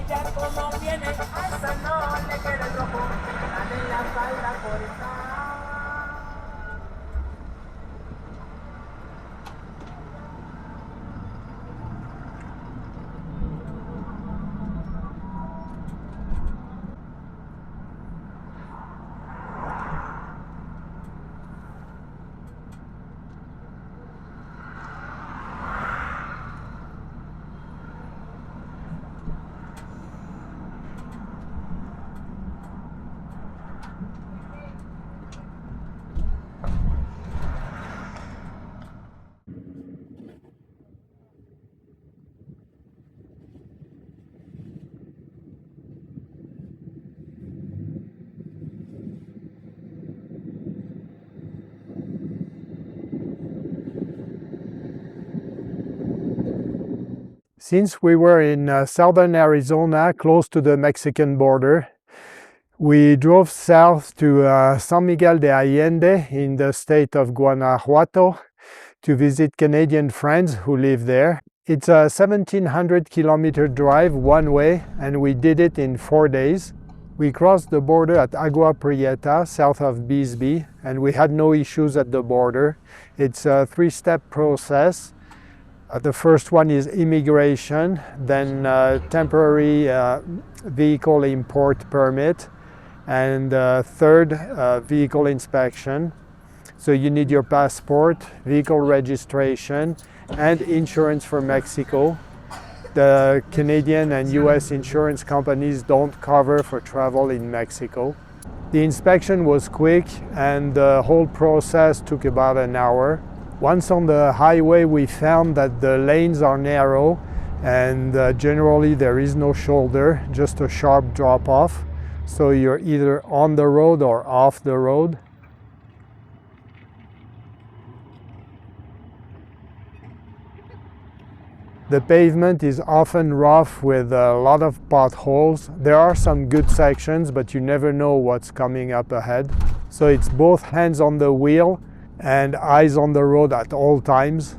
ella como viene, a esa no le queda el rojo, dale la falda por esa. Since we were in southern Arizona, close to the Mexican border, we drove south to San Miguel De Allende in the state of Guanajuato to visit Canadian friends who live there. It's a 1,700-kilometer drive one way, and we did it in 4 days. We crossed the border at Agua Prieta, south of Bisbee, and we had no issues at the border. It's a 3-step process. The first one is immigration, then temporary vehicle import permit, and third, vehicle inspection. So you need your passport, vehicle registration, and insurance for Mexico. The Canadian and US insurance companies don't cover for travel in Mexico. The inspection was quick, and the whole process took about an hour. Once on the highway, we found that the lanes are narrow, and generally there is no shoulder, just a sharp drop-off. So you're either on the road or off the road. The pavement is often rough with a lot of potholes. There are some good sections, but you never know what's coming up ahead. So it's both hands on the wheel and eyes on the road at all times.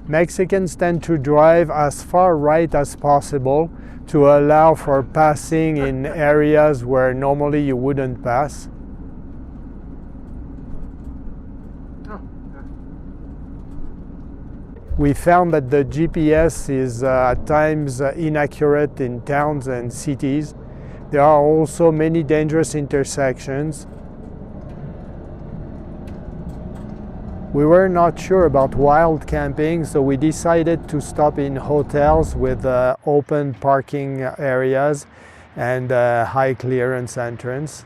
Mexicans tend to drive as far right as possible to allow for passing in areas where normally you wouldn't pass. We found that the GPS is at times inaccurate in towns and cities. There are also many dangerous intersections. We were not sure about wild camping, so we decided to stop in hotels with open parking areas and high clearance entrance.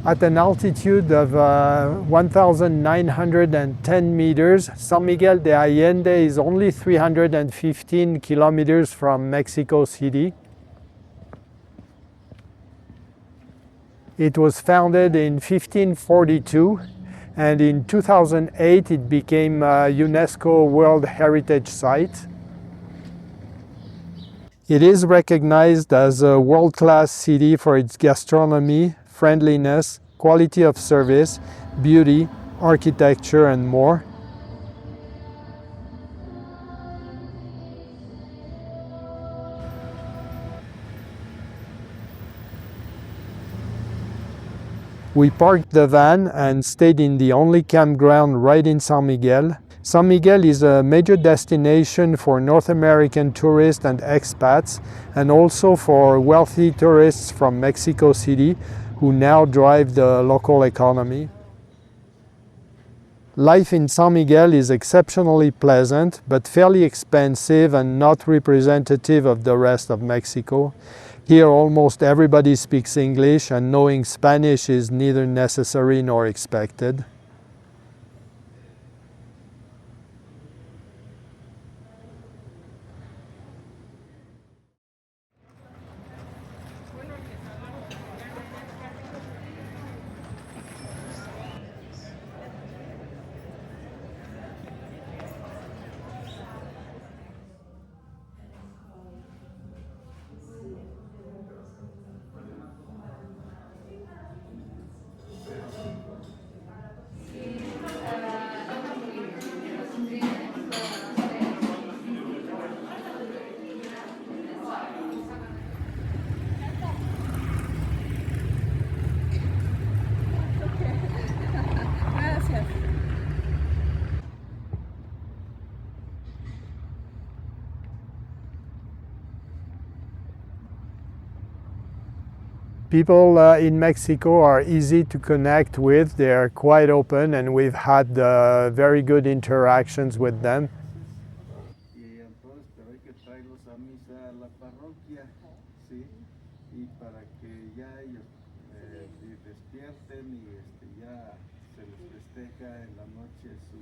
At an altitude of 1,910 meters, San Miguel de Allende is only 315 kilometers from Mexico City. It was founded in 1542, and in 2008 it became a UNESCO World Heritage Site. It is recognized as a world-class city for its gastronomy, friendliness, quality of service, beauty, architecture, and more. We parked the van and stayed in the only campground right in San Miguel. San Miguel is a major destination for North American tourists and expats, and also for wealthy tourists from Mexico City who now drive the local economy. Life in San Miguel is exceptionally pleasant, but fairly expensive and not representative of the rest of Mexico. Here almost everybody speaks English, and knowing Spanish is neither necessary nor expected. People in Mexico are easy to connect with. They're quite open, and we've had very good interactions with them. Y entonces, pero hay que traerlos a misa a la parroquia, ¿sí? Y para que ya ellos despierten y ya se les festeja en la noche su...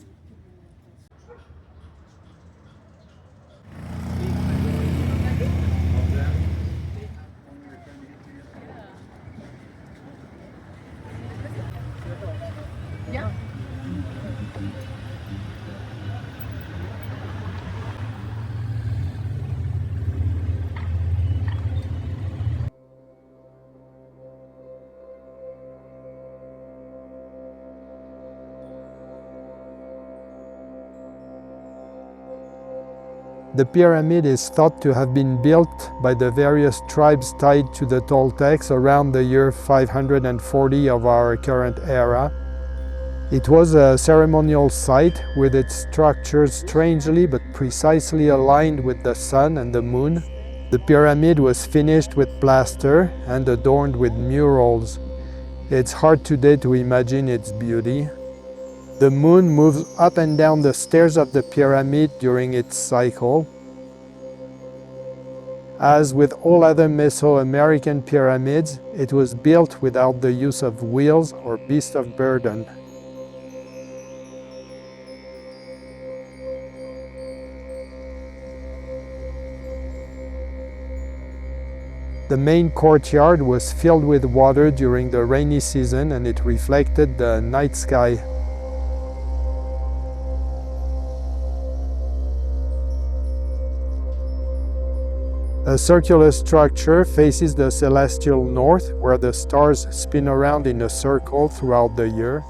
The pyramid is thought to have been built by the various tribes tied to the Toltecs around the year 540 of our current era. It was a ceremonial site with its structures strangely but precisely aligned with the sun and the moon. The pyramid was finished with plaster and adorned with murals. It's hard today to imagine its beauty. The moon moves up and down the stairs of the pyramid during its cycle. As with all other Mesoamerican pyramids, it was built without the use of wheels or beasts of burden. The main courtyard was filled with water during the rainy season, and it reflected the night sky. A circular structure faces the celestial north, where the stars spin around in a circle throughout the year.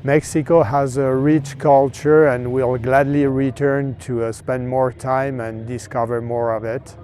Mexico has a rich culture, and we'll gladly return to spend more time and discover more of it.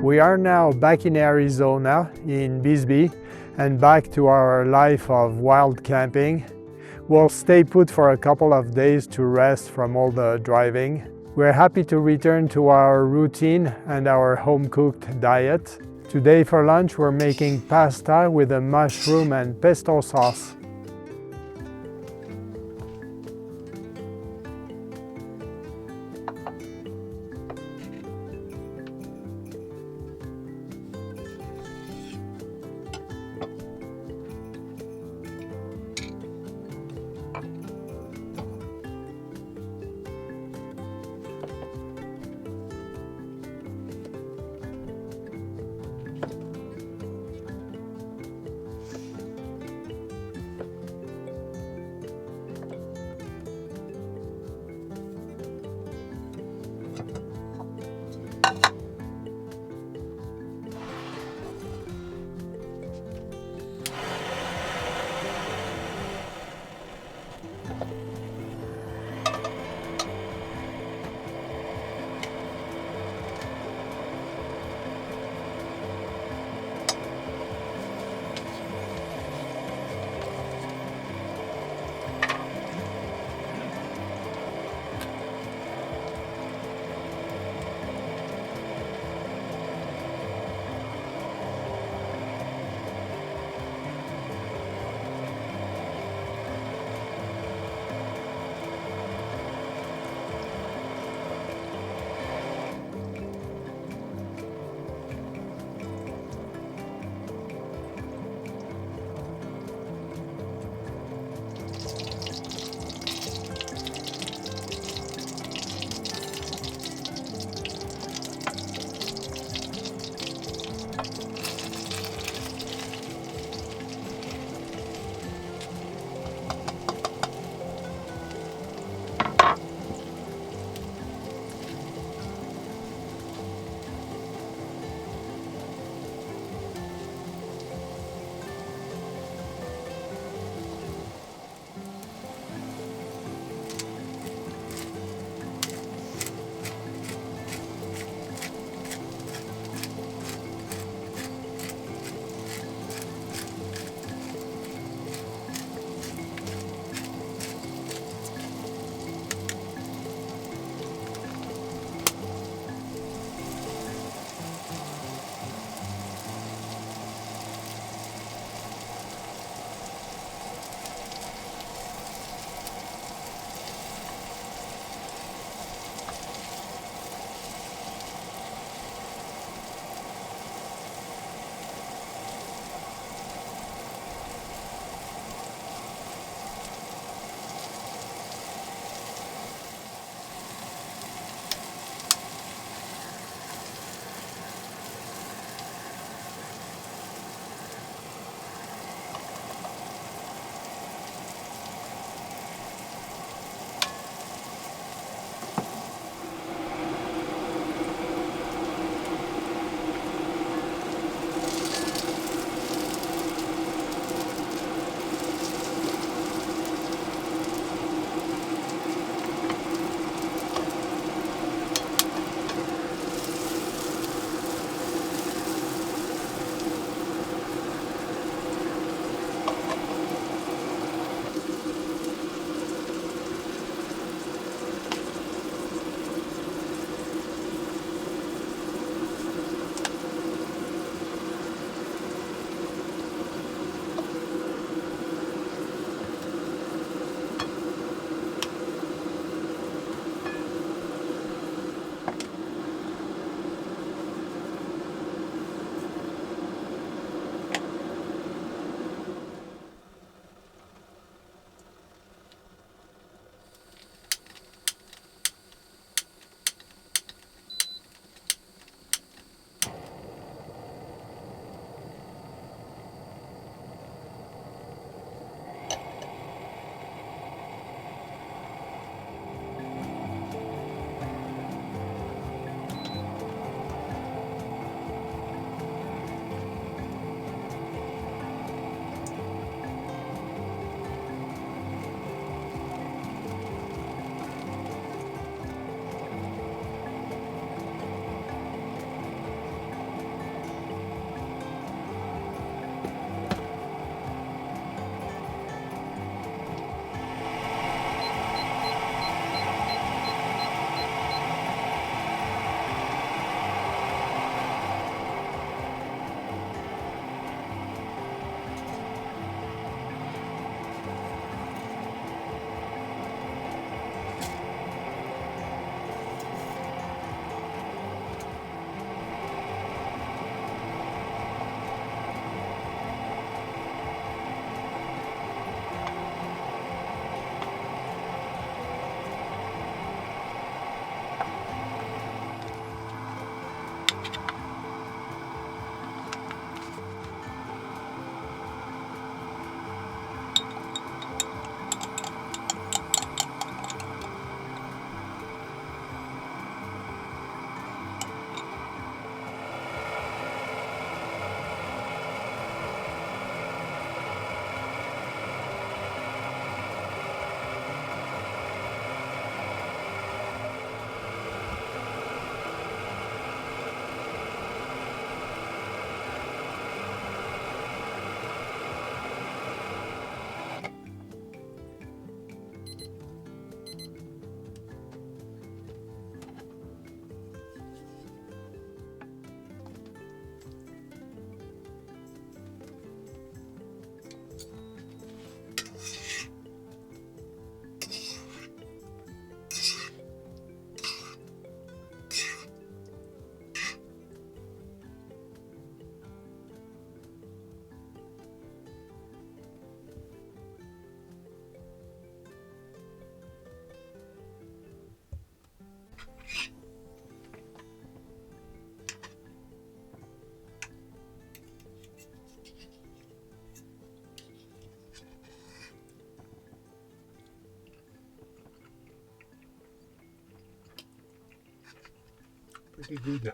We are now back in Arizona, in Bisbee, and back to our life of wild camping. We'll stay put for a couple of days to rest from all the driving. We're happy to return to our routine and our home-cooked diet. Today for lunch we're making pasta with a mushroom and pesto sauce. pretty good.